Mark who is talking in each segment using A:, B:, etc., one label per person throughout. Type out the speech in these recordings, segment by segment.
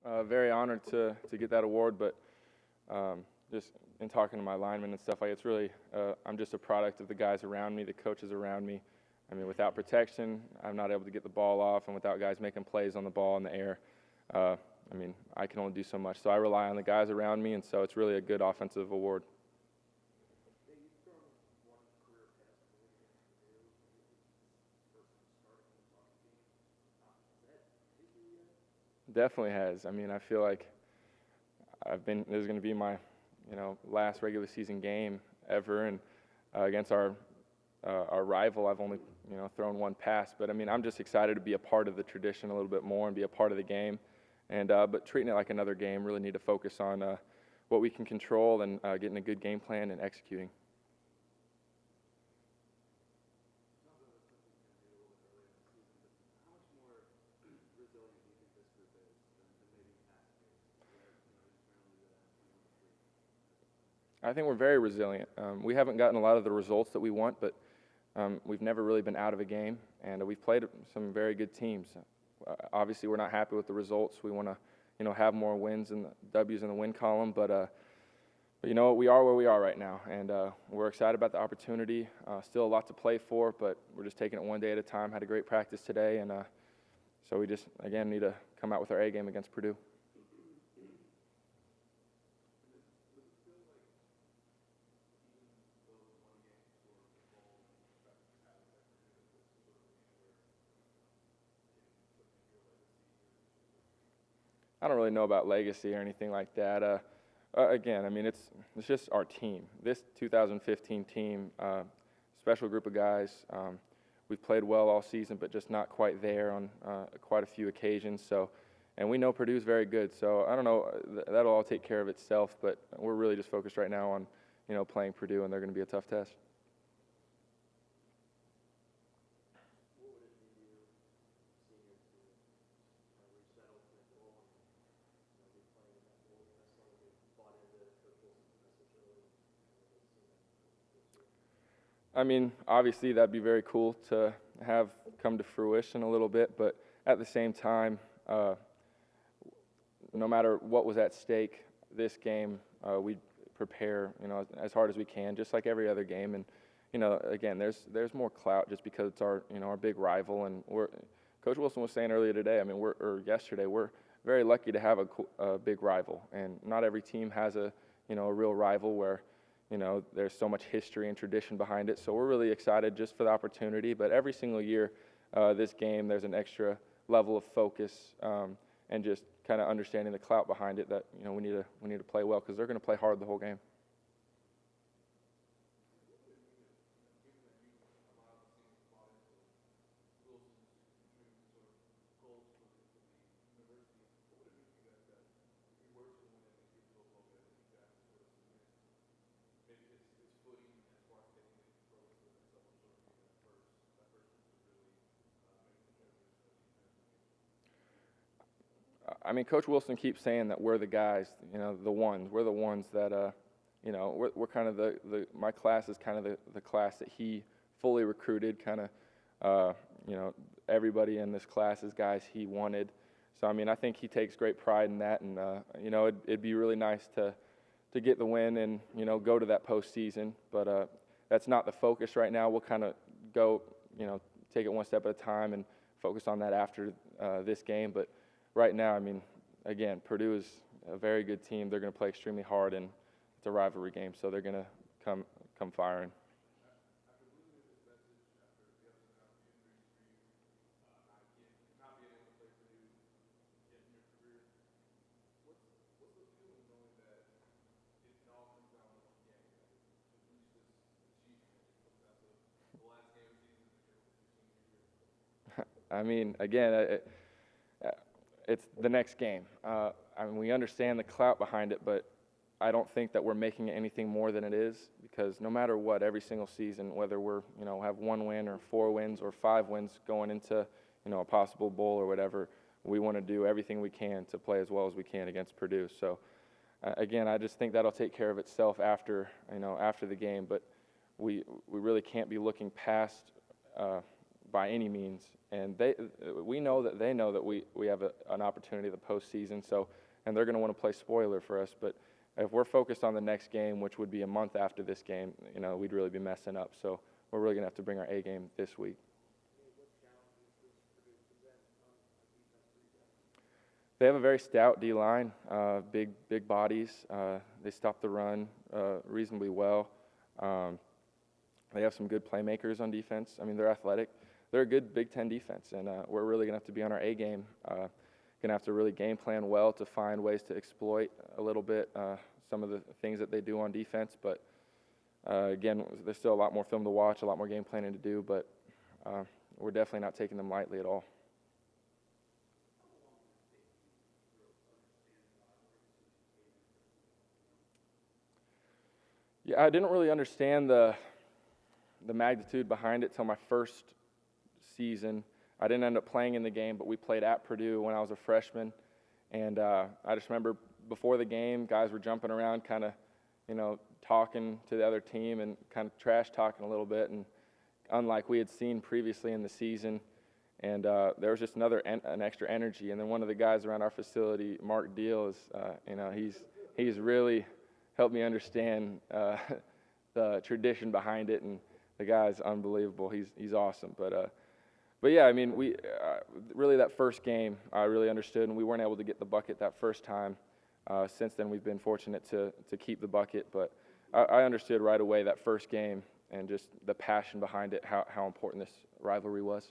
A: Very honored to get that award, but just in talking to my linemen and stuff, it's really I'm just a product of the guys around me, the coaches around me. I mean, without protection, I'm not able to get the ball off, and without guys making plays on the ball in the air, I can only do so much. So I rely on the guys around me, and so it's really a good offensive award. Definitely has. I mean, I feel like this is going to be my, last regular season game ever, and against our rival, I've only, thrown one pass. But I mean, I'm just excited to be a part of the tradition a little bit more and be a part of the game, and but treating it like another game. Really need to focus on what we can control and getting a good game plan and executing. I think we're very resilient. We haven't gotten a lot of the results that we want, but we've never really been out of a game, and we've played some very good teams. Obviously, we're not happy with the results. We want to, have more wins and W's in the win column, but you know what? We are where we are right now, and we're excited about the opportunity. Still a lot to play for, but we're just taking it one day at a time. Had a great practice today, and so we just, again, need to come out with our A game against Purdue. I don't really know about legacy or anything like that. Again, I mean, it's just our team. This 2015 team, special group of guys. We've played well all season, but just not quite there on quite a few occasions. So, and we know Purdue's very good. So I don't know. That'll all take care of itself. But we're really just focused right now on, playing Purdue, and they're going to be a tough test. I mean, obviously that'd be very cool to have come to fruition a little bit, but at the same time, no matter what was at stake, this game we prepare, as hard as we can, just like every other game. And again, there's more clout just because it's our our big rival, and Coach Wilson was saying earlier today. I mean, yesterday, we're very lucky to have a big rival, and not every team has a a real rival where there's so much history and tradition behind it. So we're really excited just for the opportunity. But every single year, this game, there's an extra level of focus and just kind of understanding the clout behind it that we need to play well, because they're going to play hard the whole game. I mean, Coach Wilson keeps saying that we're the guys, the ones. We're the ones that, we're kind of my class is kind of the class that he fully recruited, kind of, everybody in this class is guys he wanted. So, I mean, I think he takes great pride in that, and, it'd be really nice to get the win and, go to that postseason. But that's not the focus right now. We'll kind of go, take it one step at a time and focus on that after this game. But right now, I mean, again, Purdue is a very good team. They're going to play extremely hard, and it's a rivalry game, so they're going to come firing. I mean, again, it's the next game. I mean, we understand the clout behind it, but I don't think that we're making it anything more than it is, because no matter what, every single season, whether we're have 1 win or 4 wins or 5 wins going into a possible bowl or whatever, we want to do everything we can to play as well as we can against Purdue. So again, I just think that'll take care of itself after after the game. But we really can't be looking past by any means, and we know that they know that we have an opportunity the postseason. So, and they're going to want to play spoiler for us. But if we're focused on the next game, which would be a month after this game, we'd really be messing up. So we're really going to have to bring our A game this week. They have a very stout D-line, big bodies. They stop the run reasonably well. They have some good playmakers on defense. I mean, they're athletic. They're a good Big Ten defense, and we're really going to have to be on our A game. Going to have to really game plan well to find ways to exploit a little bit some of the things that they do on defense. But, again, there's still a lot more film to watch, a lot more game planning to do, but we're definitely not taking them lightly at all. Yeah, I didn't really understand the magnitude behind it till my first season. I didn't end up playing in the game, but we played at Purdue when I was a freshman. And I just remember before the game, guys were jumping around kind of, talking to the other team and kind of trash talking a little bit. And unlike we had seen previously in the season, and there was just an extra energy. And then one of the guys around our facility, Mark Deal, is, he's really helped me understand the tradition behind it, and the guy's unbelievable. He's awesome. But yeah, I mean, we really that first game I really understood, and we weren't able to get the bucket that first time. Since then, we've been fortunate to keep the bucket, but I understood right away that first game and just the passion behind it, how important this rivalry was.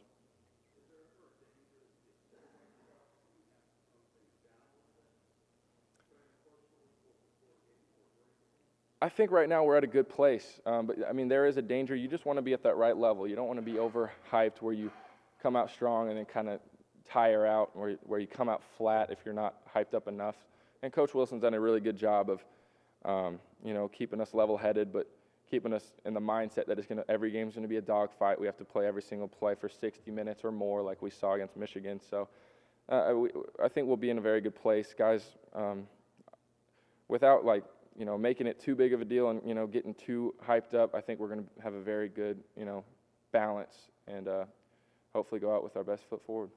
A: I think right now we're at a good place, but I mean there is a danger. You just want to be at that right level. You don't want to be overhyped where you come out strong and then kind of tire out, where you come out flat if you're not hyped up enough. And Coach Wilson's done a really good job of, keeping us level-headed, but keeping us in the mindset that every game's going to be a dogfight. We have to play every single play for 60 minutes or more, like we saw against Michigan. So I think we'll be in a very good place, guys. Without making it too big of a deal and, getting too hyped up, I think we're going to have a very good, balance and hopefully go out with our best foot forward.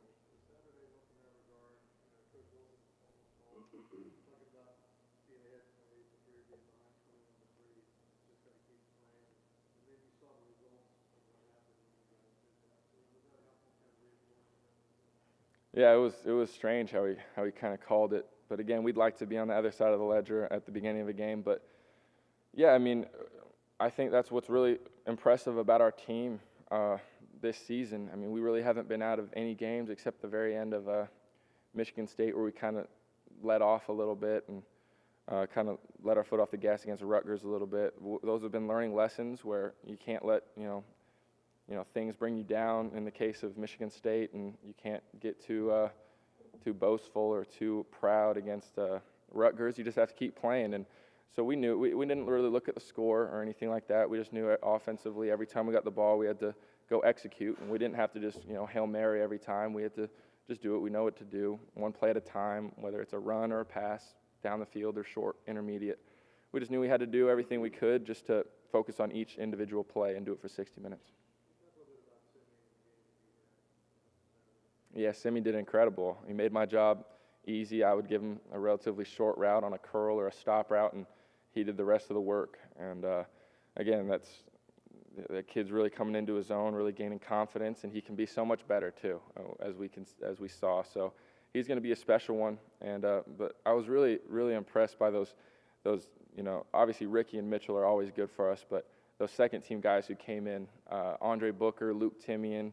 A: Yeah, it was strange how he kind of called it. But again, we'd like to be on the other side of the ledger at the beginning of a game. But yeah, I mean, I think that's what's really impressive about our team this season. I mean, we really haven't been out of any games except the very end of Michigan State, where we kind of let off a little bit and kind of let our foot off the gas against Rutgers a little bit. Those have been learning lessons where you can't let things bring you down in the case of Michigan State, and you can't get too boastful or too proud against Rutgers. You just have to keep playing. And so we knew we didn't really look at the score or anything like that. We just knew offensively every time we got the ball we had to go execute, and we didn't have to just Hail Mary every time. We had to just do what we know what to do, one play at a time, whether it's a run or a pass down the field or short, intermediate. We just knew we had to do everything we could just to focus on each individual play and do it for 60 minutes. Yeah, Simi did incredible. He made my job easy. I would give him a relatively short route on a curl or a stop route, and he did the rest of the work. And again, the kid's really coming into his own, really gaining confidence, and he can be so much better too, as we saw. So he's going to be a special one. And but I was really, really impressed by those. Obviously Ricky and Mitchell are always good for us, but those second team guys who came in, Andre Booker, Luke Timian,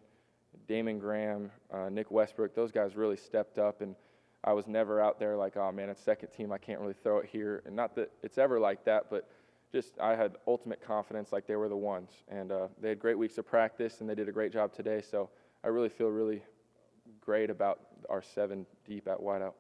A: Damon Graham, Nick Westbrook, those guys really stepped up, and I was never out there like, oh man, it's second team, I can't really throw it here. And not that it's ever like that, but just I had ultimate confidence like they were the ones. And they had great weeks of practice, and they did a great job today. So I really feel really great about our 7 deep at wideout.